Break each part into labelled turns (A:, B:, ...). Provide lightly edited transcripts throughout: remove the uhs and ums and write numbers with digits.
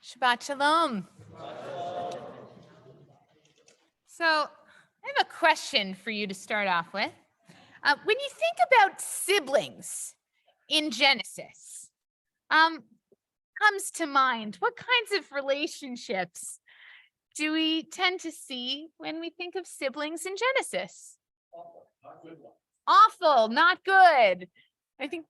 A: Shabbat Shalom. So I have a question for you to start off with. When you think about siblings in Genesis, comes to mind, what kinds of relationships do we tend to see when we think of siblings in Genesis? Awful, not good. I think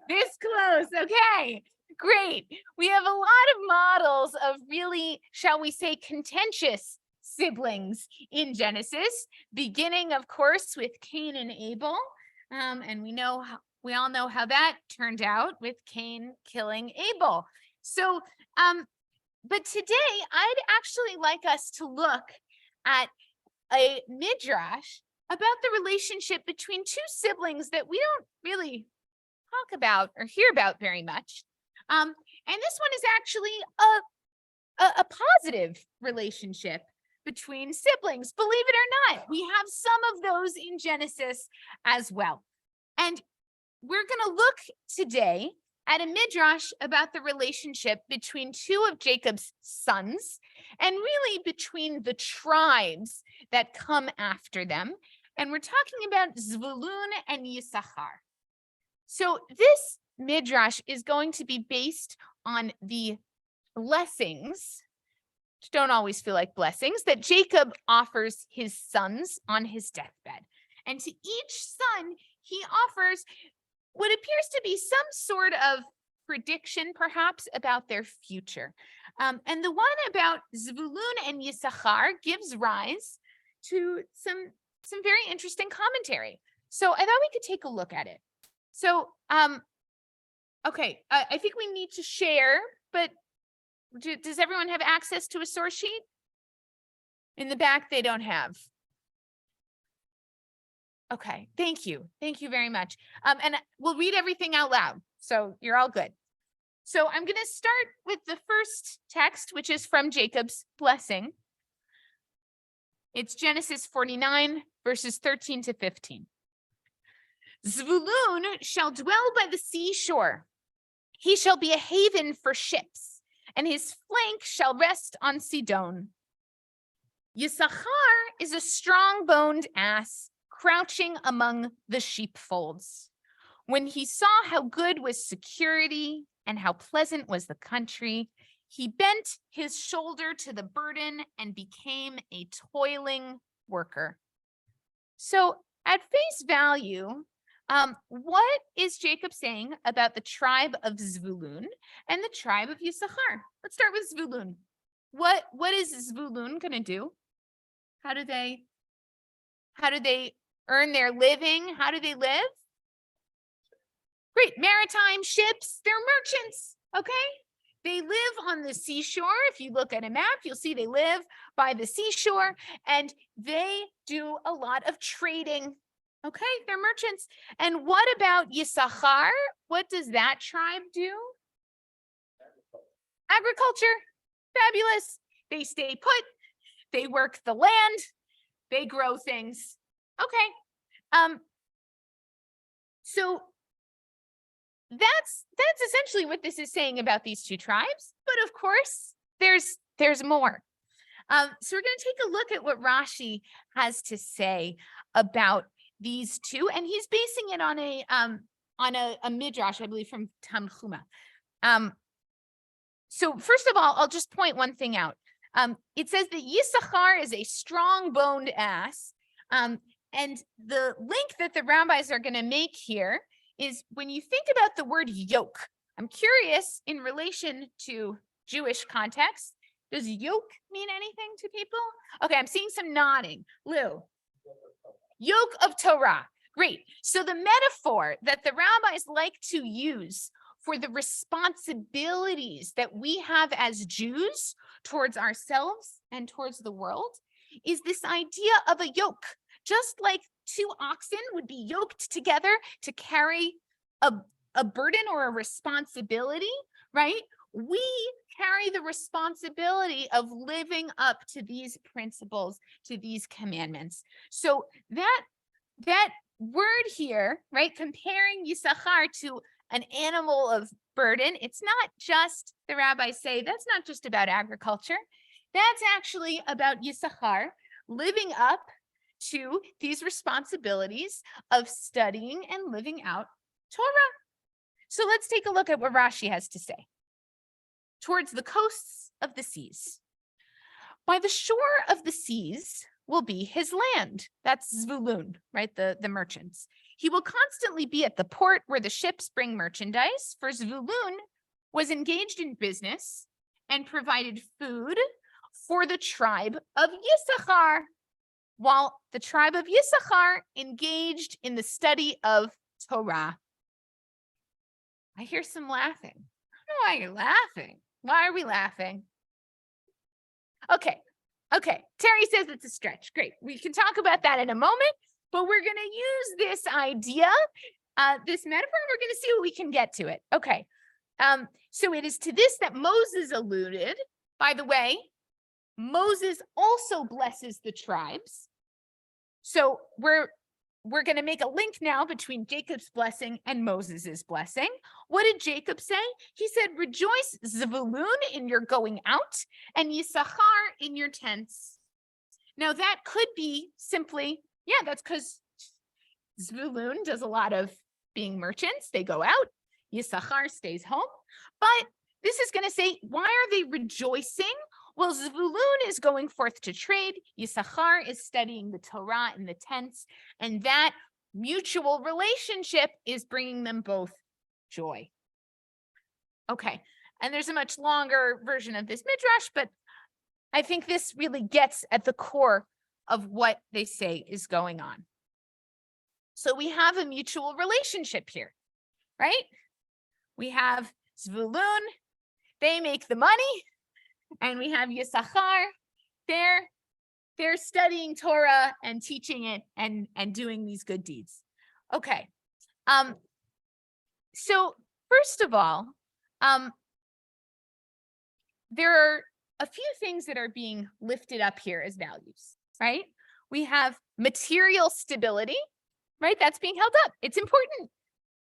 A: this close. Okay, great. We have a lot of models of really, shall we say, contentious siblings in Genesis, beginning, of course, with Cain and Abel. And we all know how that turned out with Cain killing Abel. So, but today I'd actually like us to look at a midrash about the relationship between two siblings that we don't really talk about or hear about very much. And this one is actually a positive relationship between siblings. Believe it or not, we have some of those in Genesis as well. And we're going to look today at a midrash about the relationship between two of Jacob's sons and really between the tribes that come after them. And we're talking about Zvulun and Yisachar. So this midrash is going to be based on the blessings, which don't always feel like blessings, that Jacob offers his sons on his deathbed. And to each son, he offers what appears to be some sort of prediction, perhaps, about their future. And the one about Zvulun and Yisachar gives rise to some very interesting commentary. So I thought we could take a look at it. So, okay, I think we need to share, but does everyone have access to a source sheet? In the back, they don't have. Okay, thank you. Thank you very much. And we'll read everything out loud, so you're all good. So I'm going to start with the first text, which is from Jacob's blessing. It's Genesis 49, verses 13 to 15. Zvulun shall dwell by the seashore. He shall be a haven for ships, and his flank shall rest on Sidon. Yisachar is a strong-boned ass crouching among the sheepfolds. When he saw how good was security and how pleasant was the country, he bent his shoulder to the burden and became a toiling worker. So at face value, what is Jacob saying about the tribe of Zvulun and the tribe of Yisachar? Let's start with Zvulun. What is Zvulun going to do? How do they earn their living? How do they live? Great, maritime ships, they're merchants, okay? They live on the seashore. If you look at a map, you'll see they live by the seashore and they do a lot of trading. Okay, they're merchants. And what about Yisachar? What does that tribe do? Agriculture. Fabulous. They stay put. They work the land. They grow things. Okay. So that's essentially what this is saying about these two tribes. But of course, there's more. So we're going to take a look at what Rashi has to say about these two, and he's basing it on a midrash, I believe, from Tanhuma. So first of all, I'll just point one thing out. It says that Yisachar is a strong-boned ass, and the link that the rabbis are going to make here is when you think about the word yoke. I'm curious in relation to Jewish context. Does yoke mean anything to people? Okay, I'm seeing some nodding. Lou. Yoke of Torah. Great. So the metaphor that the rabbis like to use for the responsibilities that we have as Jews towards ourselves and towards the world is this idea of a yoke. Just like two oxen would be yoked together to carry a burden or a responsibility, right? We carry the responsibility of living up to these principles, to these commandments. So that word here, right, comparing Yisachar to an animal of burden. It's not just, the rabbis say, that's not just about agriculture. That's actually about Yisachar living up to these responsibilities of studying and living out Torah. So let's take a look at what Rashi has to say. Towards the coasts of the seas. By the shore of the seas will be his land. That's Zvulun, right? The merchants. He will constantly be at the port where the ships bring merchandise, for Zvulun was engaged in business and provided food for the tribe of Yisachar, while the tribe of Yisachar engaged in the study of Torah. I hear some laughing. I don't know why you're laughing. Why are we laughing? Okay. Terry says it's a stretch. Great. We can talk about that in a moment, but we're going to use this idea, this metaphor, we're going to see what we can get to it. Okay. So it is to this that Moses alluded. By the way, Moses also blesses the tribes. So we're going to make a link now between Jacob's blessing and Moses's blessing. What did Jacob say? He said, rejoice, Zvulun, in your going out, and Yisachar in your tents. Now that could be simply, that's because Zvulun does a lot of being merchants. They go out. Yisachar stays home. But this is going to say, why are they rejoicing? Well, Zvulun is going forth to trade. Yisachar is studying the Torah in the tents. And that mutual relationship is bringing them both joy. Okay. And there's a much longer version of this midrash, but I think this really gets at the core of what they say is going on. So we have a mutual relationship here, right? We have Zvulun, they make the money. And we have Yisachar, they're studying Torah and teaching it and doing these good deeds. Okay. So first of all, there are a few things that are being lifted up here as values, right? We have material stability, right? That's being held up. It's important.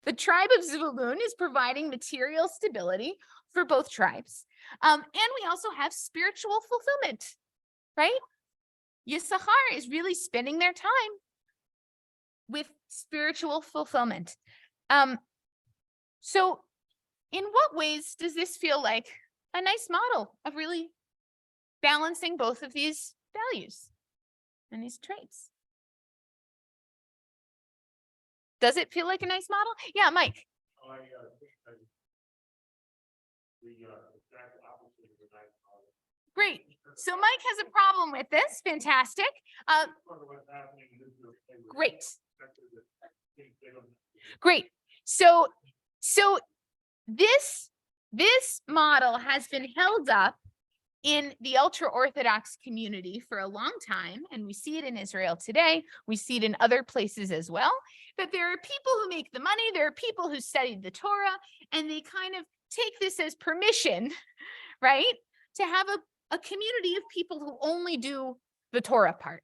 A: The tribe of Zvulun is providing material stability for both tribes. And we also have spiritual fulfillment, right? Yisachar is really spending their time with spiritual fulfillment. So in what ways does this feel like a nice model of really balancing both of these values and these traits? Does it feel like a nice model? Yeah, Mike. Great. So Mike has a problem with this. Fantastic. Great. Great. So this model has been held up in the ultra-Orthodox community for a long time, and we see it in Israel today. We see it in other places as well, that there are people who make the money, there are people who studied the Torah, and they kind of take this as permission, right, to have a community of people who only do the Torah part,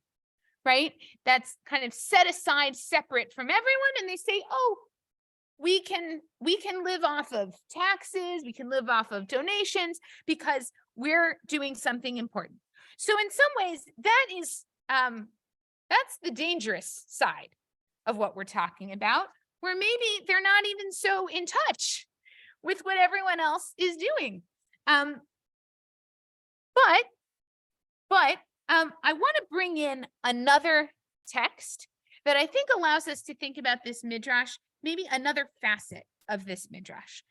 A: right? That's kind of set aside, separate from everyone, and they say, oh, we can live off of taxes, we can live off of donations because we're doing something important. So in some ways, that is that's the dangerous side of what we're talking about, where maybe they're not even so in touch with what everyone else is doing. But I want to bring in another text that I think allows us to think about this midrash, maybe another facet of this midrash.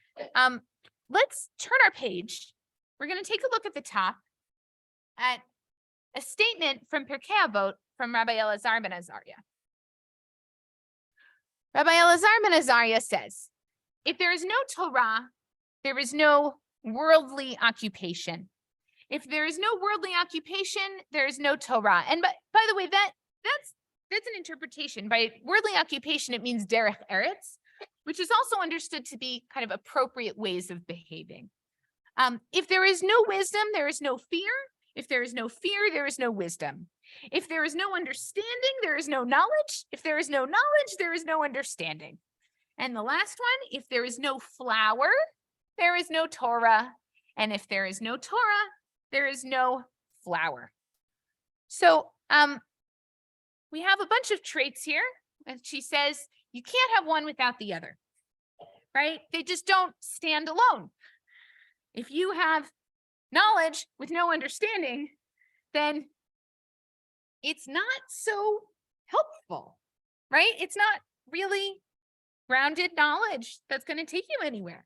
A: Let's turn our page. We're going to take a look at the top at a statement from Pirkei Avot from Rabbi Elazar ben Azariah. Rabbi Elazar ben Azariah says, if there is no Torah, there is no worldly occupation. If there is no worldly occupation, there is no Torah. And by the way, that's an interpretation. By worldly occupation, it means derech eretz, which is also understood to be kind of appropriate ways of behaving. If there is no wisdom, there is no fear. If there is no fear, there is no wisdom. If there is no understanding, there is no knowledge. If there is no knowledge, there is no understanding. And the last one, if there is no flour, there is no Torah. And if there is no Torah, there is no flour. So we have a bunch of traits here. And she says, you can't have one without the other, right? They just don't stand alone. If you have knowledge with no understanding, then it's not so helpful, right? It's not really grounded knowledge that's going to take you anywhere.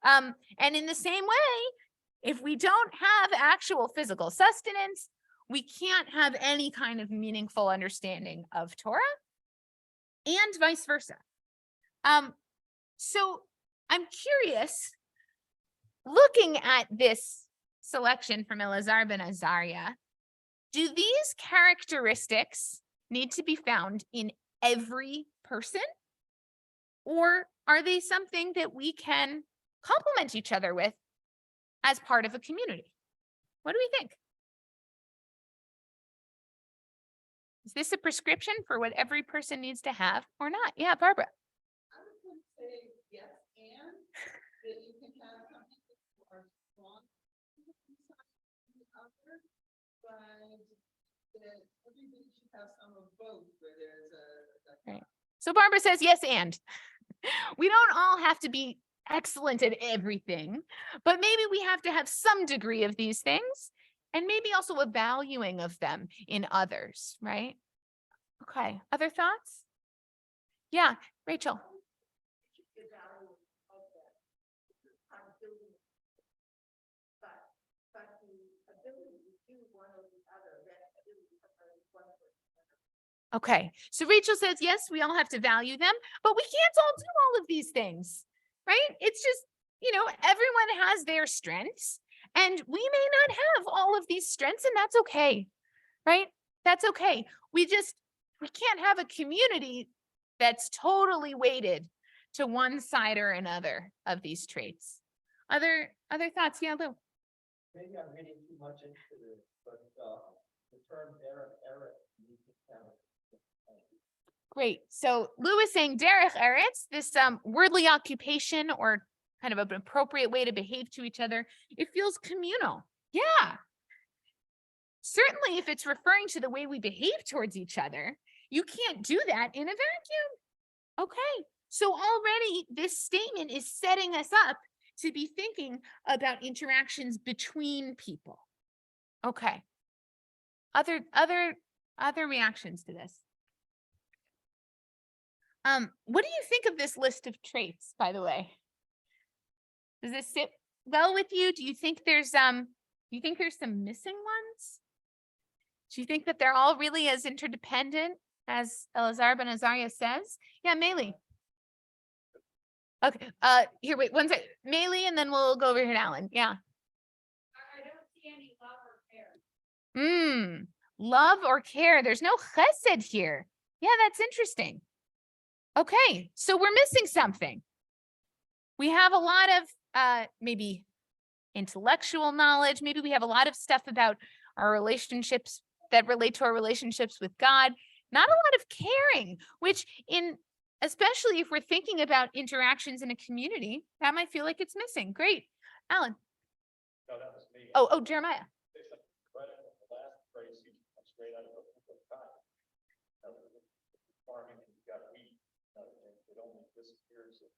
A: And in the same way, if we don't have actual physical sustenance, we can't have any kind of meaningful understanding of Torah, and vice versa. So I'm curious, looking at this selection from Elazar ben Azariah, do these characteristics need to be found in every person? Or are they something that we can complement each other with as part of a community? What do we think? Is this a prescription for what every person needs to have or not? Yeah, Barbara.
B: I was going to say yes, and that you can have some people who are strong inside the other, but that everybody should have some of both, where there's a
A: Right. So Barbara says yes, and we don't all have to be excellent at everything, but maybe we have to have some degree of these things, and maybe also a valuing of them in others, right? Okay, other thoughts? Yeah, Rachel. Okay, so Rachel says, yes, we all have to value them, but we can't all do all of these things, right? It's just, everyone has their strengths, and we may not have all of these strengths, and that's okay, right? That's okay. We can't have a community that's totally weighted to one side or another of these traits. Other thoughts? Yeah, Lou.
C: Maybe I'm reading too much into this, but the term Eretz needs to count.
A: Great. So Lou is saying derech eretz, this wordly occupation or kind of an appropriate way to behave to each other. It feels communal. Yeah. Certainly, if it's referring to the way we behave towards each other, you can't do that in a vacuum. Okay. So already this statement is setting us up to be thinking about interactions between people. Okay. Other reactions to this? What do you think of this list of traits, by the way? Does this sit well with you? Do you think there's some missing ones? Do you think that they're all really as interdependent as Elazar ben Azariah says? Yeah, Meili. Okay, here, wait, one second. Meili, and then we'll go over here to Alan. Yeah.
B: I don't see any love or care.
A: Love or care. There's no chesed here. Yeah, that's interesting. Okay, so we're missing something. We have a lot of maybe intellectual knowledge. Maybe we have a lot of stuff about our relationships that relate to our relationships with God. Not a lot of caring, which especially if we're thinking about interactions in a community, that might feel like it's missing. Great. Alan.
C: No, that was me.
A: Oh, Jeremiah.
C: The last phrase comes straight out of the book of God. Farming, you've got wheat. It only disappears if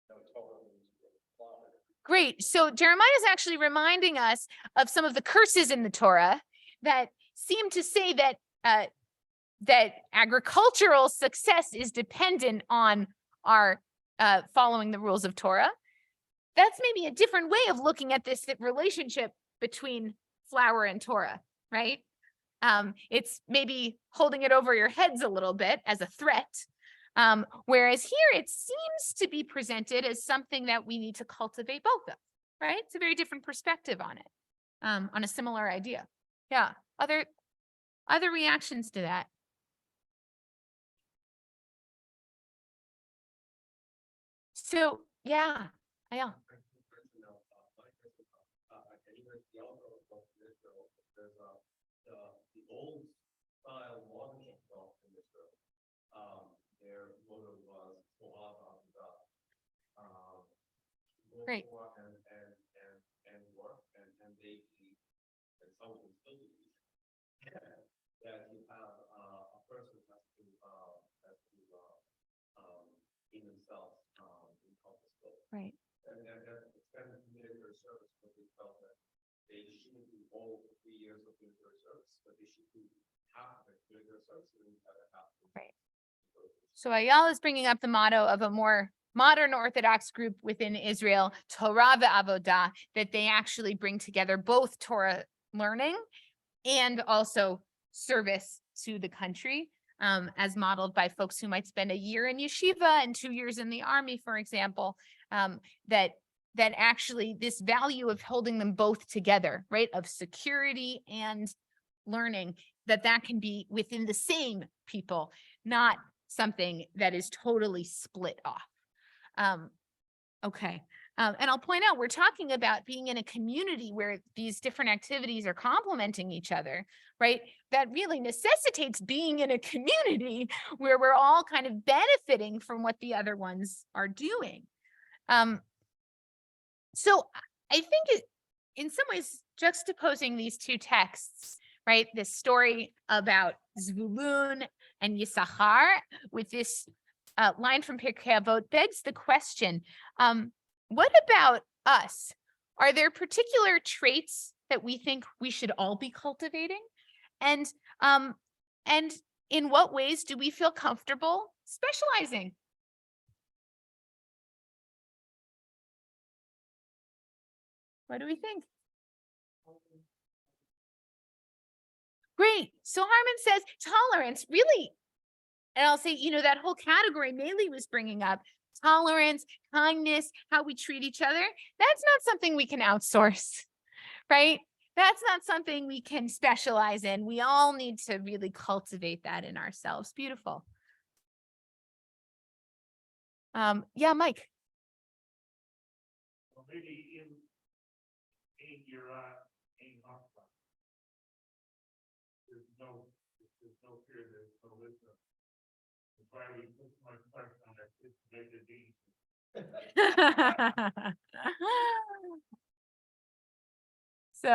C: no Torah is slaughtered.
A: Great. So Jeremiah is actually reminding us of some of the curses in the Torah that seem to say that that agricultural success is dependent on our following the rules of Torah. That's maybe a different way of looking at this relationship between flour and Torah, right? It's maybe holding it over your heads a little bit as a threat. Whereas here it seems to be presented as something that we need to cultivate both of, right? It's a very different perspective on it, on a similar idea. Yeah. Other reactions to that? So, yeah.
C: The old style watership in Israel. Their motto was
A: Great.
C: And work, and they eat, and some of them still do eat. That you have, a person has to in themselves, in purposeful.
A: Right.
C: And it's kind of military service, but they felt that they shouldn't do all 3 years of military service, but they should do half of it military service and the other half.
A: Right. So Ayala is bringing up the motto of a more modern Orthodox group within Israel, Torah ve'avodah, that they actually bring together both Torah learning and also service to the country, as modeled by folks who might spend a year in yeshiva and 2 years in the army, for example, that actually this value of holding them both together, right, of security and learning, that can be within the same people, not something that is totally split off. Okay. And I'll point out, we're talking about being in a community where these different activities are complementing each other, right? That really necessitates being in a community where we're all kind of benefiting from what the other ones are doing. So I think in some ways, juxtaposing these two texts, right? This story about Zvulun and Yisachar with this line from Pirkei Avot begs the question, what about us? Are there particular traits that we think we should all be cultivating? And in what ways do we feel comfortable specializing? What do we think? Great. So Harman says tolerance, really. And I'll say, that whole category Meili was bringing up, tolerance, kindness, how we treat each other, that's not something we can outsource, right? That's not something we can specialize in. We all need to really cultivate that in ourselves. Beautiful. Yeah, Mike.
D: Well, maybe in your there's no fear, there's no wisdom. That's why we put so much pressure on our kids to make the deeds.
A: So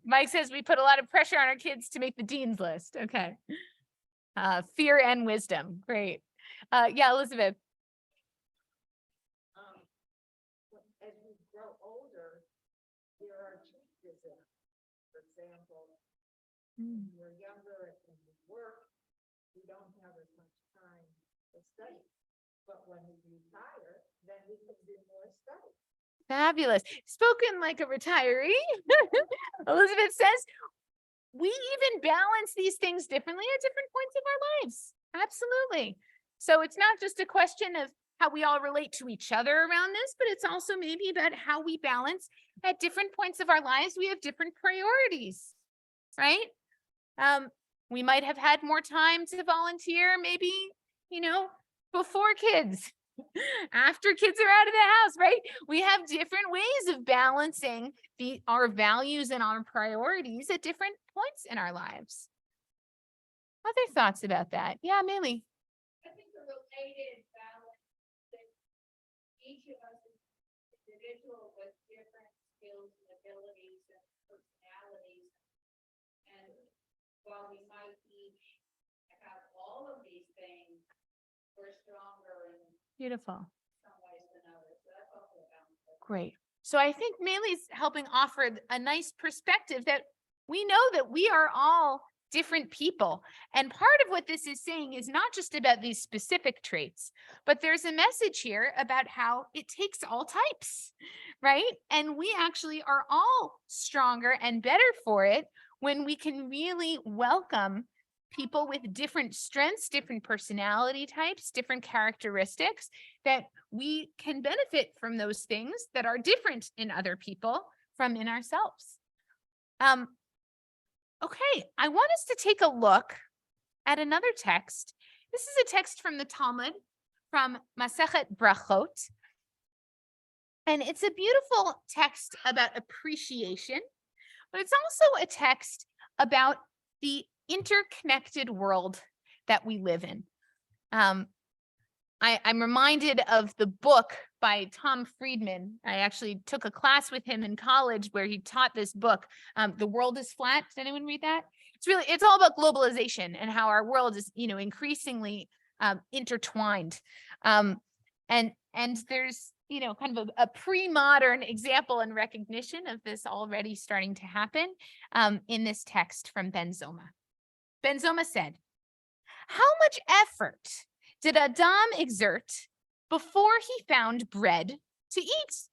A: Mike says we put a lot of pressure on our kids to make the dean's list. Okay. Fear and wisdom. Great. Yeah, Elizabeth.
B: As we grow older, there are changes in us. For example, when we're younger and we work, we don't have as much time to study. But when we retire, then we can do more study.
A: Fabulous. Spoken like a retiree. Elizabeth says we even balance these things differently at different points of our lives. Absolutely. So it's not just a question of how we all relate to each other around this, but it's also maybe about how we balance at different points of our lives. We have different priorities, right? We might have had more time to volunteer, maybe, before kids, after kids are out of the house, right? We have different ways of balancing our values and our priorities at different points in our lives. Other thoughts about that? Yeah, Meili.
E: I think the related balance that each of us is individual with different skills and abilities and personalities. And while we might each have all of these things, we're stronger in
A: Beautiful.
E: some ways than others. So that's also a balance.
A: Great. So I think Meili's helping offer a nice perspective that we know that we are all different people. And part of what this is saying is not just about these specific traits, but there's a message here about how it takes all types, right? And we actually are all stronger and better for it when we can really welcome people with different strengths, different personality types, different characteristics, that we can benefit from those things that are different in other people from in ourselves. Okay, I want us to take a look at another text. This is a text from the Talmud, from Masechet Brachot. And it's a beautiful text about appreciation, but it's also a text about the interconnected world that we live in. I'm reminded of the book by Tom Friedman. I actually took a class with him in college where he taught this book, The World is Flat. Did anyone read that? It's all about globalization and how our world is, increasingly intertwined. And there's, kind of a pre-modern example and recognition of this already starting to happen in this text from Ben Zoma. Ben Zoma said, "How much effort did Adam exert before he found bread to eat?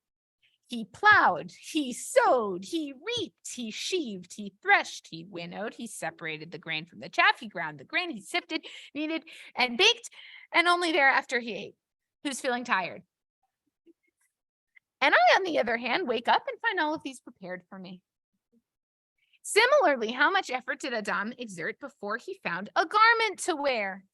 A: He plowed, he sowed, he reaped, he sheaved, he threshed, he winnowed, he separated the grain from the chaff, he ground the grain, he sifted, kneaded, and baked, and only thereafter he ate." Who's feeling tired? And I, on the other hand, wake up and find all of these prepared for me. Similarly, how much effort did Adam exert before he found a garment to wear?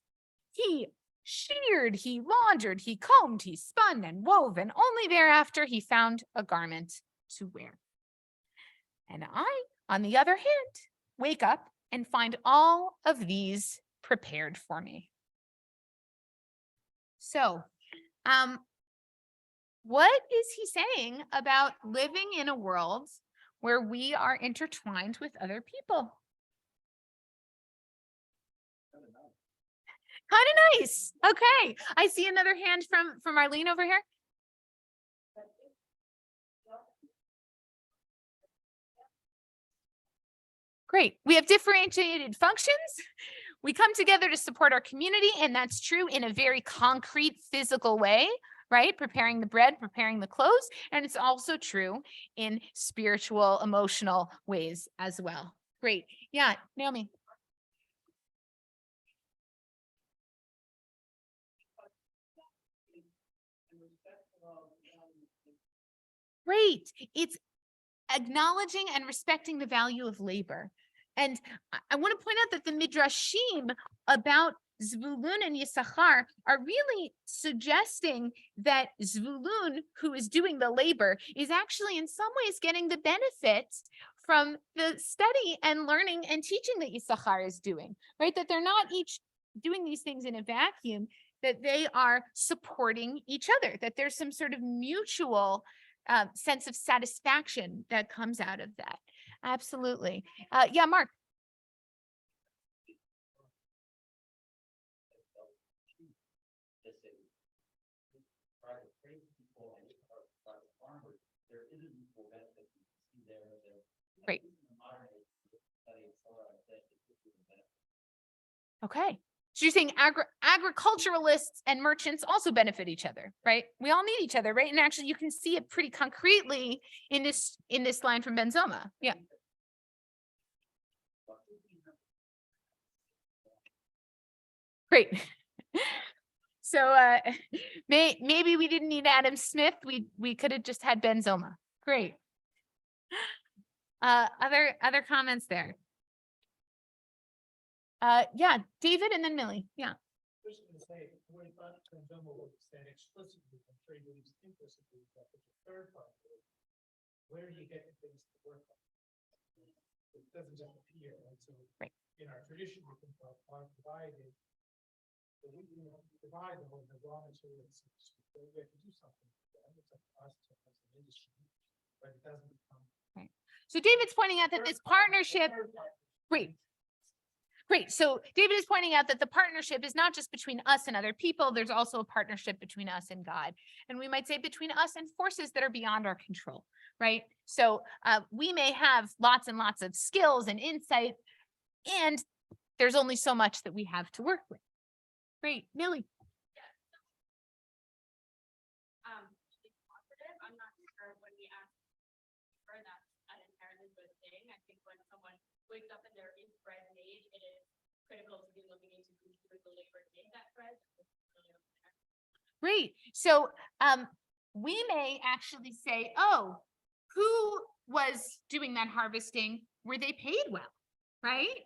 A: He sheared, he laundered, he combed, he spun and wove, and only thereafter he found a garment to wear. And I, on the other hand, wake up and find all of these prepared for me. So, what is he saying about living in a world where we are intertwined with other people? Kind of nice. Okay. I see another hand from Arlene over here. Great. We have differentiated functions. We come together to support our community, and that's true in a very concrete physical way, right? Preparing the bread, preparing the clothes, and it's also true in spiritual, emotional ways as well. Great. Yeah, Naomi. Great. It's acknowledging and respecting the value of labor. And I want to point out that the Midrashim about Zvulun and Yisachar are really suggesting that Zvulun, who is doing the labor, is actually in some ways getting the benefits from the study and learning and teaching that Yisachar is doing, right? That they're not each doing these things in a vacuum, that they are supporting each other, that there's some sort of mutual sense of satisfaction that comes out of that. Absolutely. Yeah, Mark. Great. Okay. So you're saying agriculturalists and merchants also benefit each other, right? We all need each other, right? And actually you can see it pretty concretely in this line from Ben Zoma. Yeah. Great. So maybe we didn't need Adam Smith. We could have just had Ben Zoma. Great. Other comments there. Yeah, David and then Millie. Yeah.
F: Just going to say, when I thought Benzomo would say explicitly and trade unions implicitly, but the third part, where do you get the things to work on? It doesn't just appear, right? So
A: right.
F: In our tradition, we think about divided. So we divide the raw materials. So we have to do something. It's up to us to as an industry, but it doesn't become.
A: Right. So David's pointing out that this partnership. Great. Great. So David is pointing out that the partnership is not just between us and other people. There's also a partnership between us and God. And we might say between us and forces that are beyond our control, right? So we may have lots and lots of skills and insight, and there's only so much that we have to work with. Great. Millie.
E: I'm not sure when we ask for that an inherently good thing. I think when someone wakes up and there is bread made, it is critical to be looking into who's doing the labor to make that bread.
A: Great. So we may actually say, oh, who was doing that harvesting? Were they paid well, right?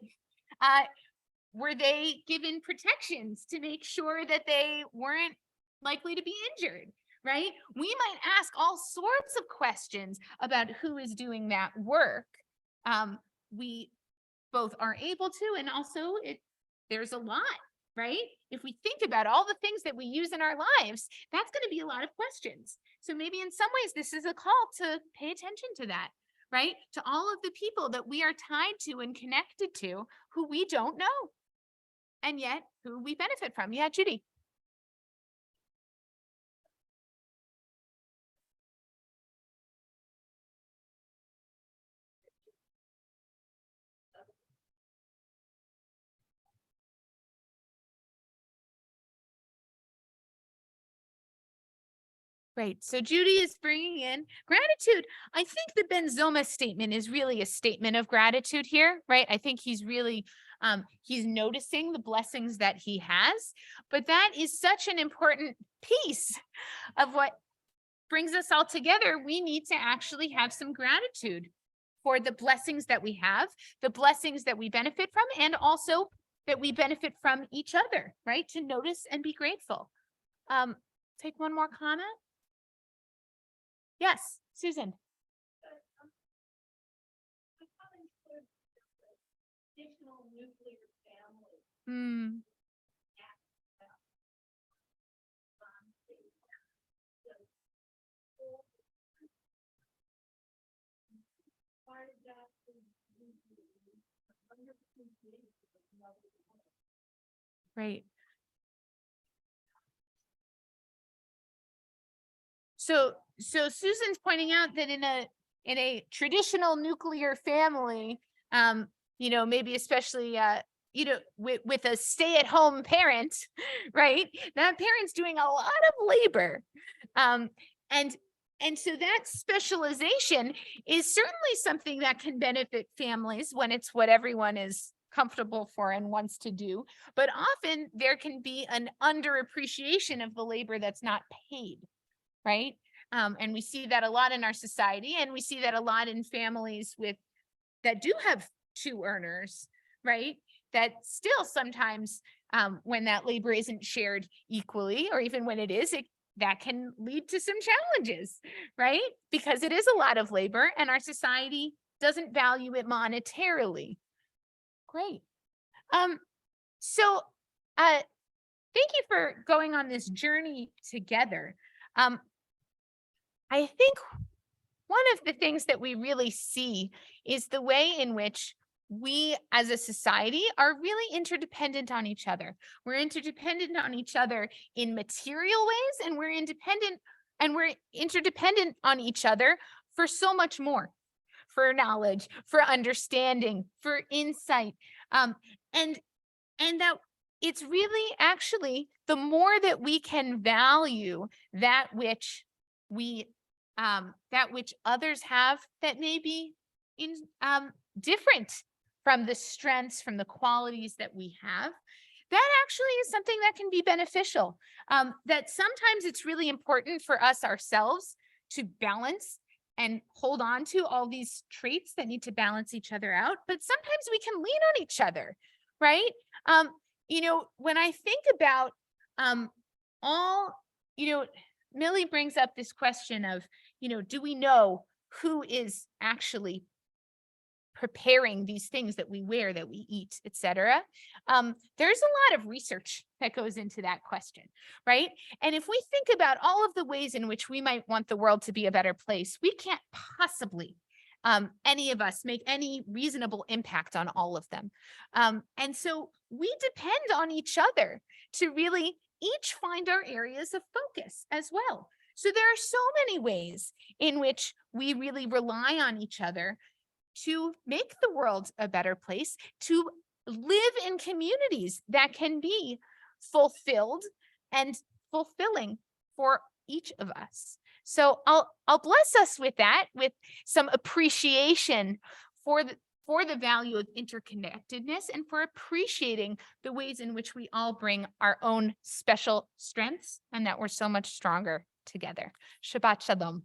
A: Were they given protections to make sure that they weren't likely to be injured, right? We might ask all sorts of questions about who is doing that work. We both are able to, and also there's a lot right? If we think about all the things that we use in our lives, that's going to be a lot of questions. So maybe in some ways, this is a call to pay attention to that, right? To all of the people that we are tied to and connected to who we don't know, and yet who we benefit from. Yeah, Judy. Right. So Judy is bringing in gratitude. I think the Ben Zoma statement is really a statement of gratitude here, right? I think he's really, he's noticing the blessings that he has, but that is such an important piece of what brings us all together. We need to actually have some gratitude for the blessings that we have, the blessings that we benefit from, and also that we benefit from each other, right? To notice and be grateful. Take one more comment. Yes, Susan.
E: Additional nuclear family.
A: Hmm. Right. So Susan's pointing out that in a traditional nuclear family, maybe especially with a stay-at-home parent, right? That parent's doing a lot of labor. And so that specialization is certainly something that can benefit families when it's what everyone is comfortable for and wants to do. But often there can be an underappreciation of the labor that's not paid, right? And we see that a lot in our society, and we see that a lot in families that do have two earners, right? That still sometimes when that labor isn't shared equally, or even when it is, that can lead to some challenges, right? Because it is a lot of labor and our society doesn't value it monetarily. Great. So thank you for going on this journey together. I think one of the things that we really see is the way in which we as a society are really interdependent on each other. We're interdependent on each other in material ways, and we're interdependent on each other for so much more, for knowledge, for understanding, for insight. And that it's really actually the more that we can value that which others have that may be different from the strengths, from the qualities that we have, that actually is something that can be beneficial. That sometimes it's really important for us ourselves to balance and hold on to all these traits that need to balance each other out, but sometimes we can lean on each other, right? When I think about Millie brings up this question of, do we know who is actually preparing these things that we wear, that we eat, etc. There's a lot of research that goes into that question, right? And if we think about all of the ways in which we might want the world to be a better place, we can't possibly, any of us, make any reasonable impact on all of them. And so we depend on each other to really each find our areas of focus as well. So there are so many ways in which we really rely on each other to make the world a better place, to live in communities that can be fulfilled and fulfilling for each of us. So I'll bless us with that, with some appreciation for the value of interconnectedness and for appreciating the ways in which we all bring our own special strengths and that we're so much stronger together. Shabbat Shalom.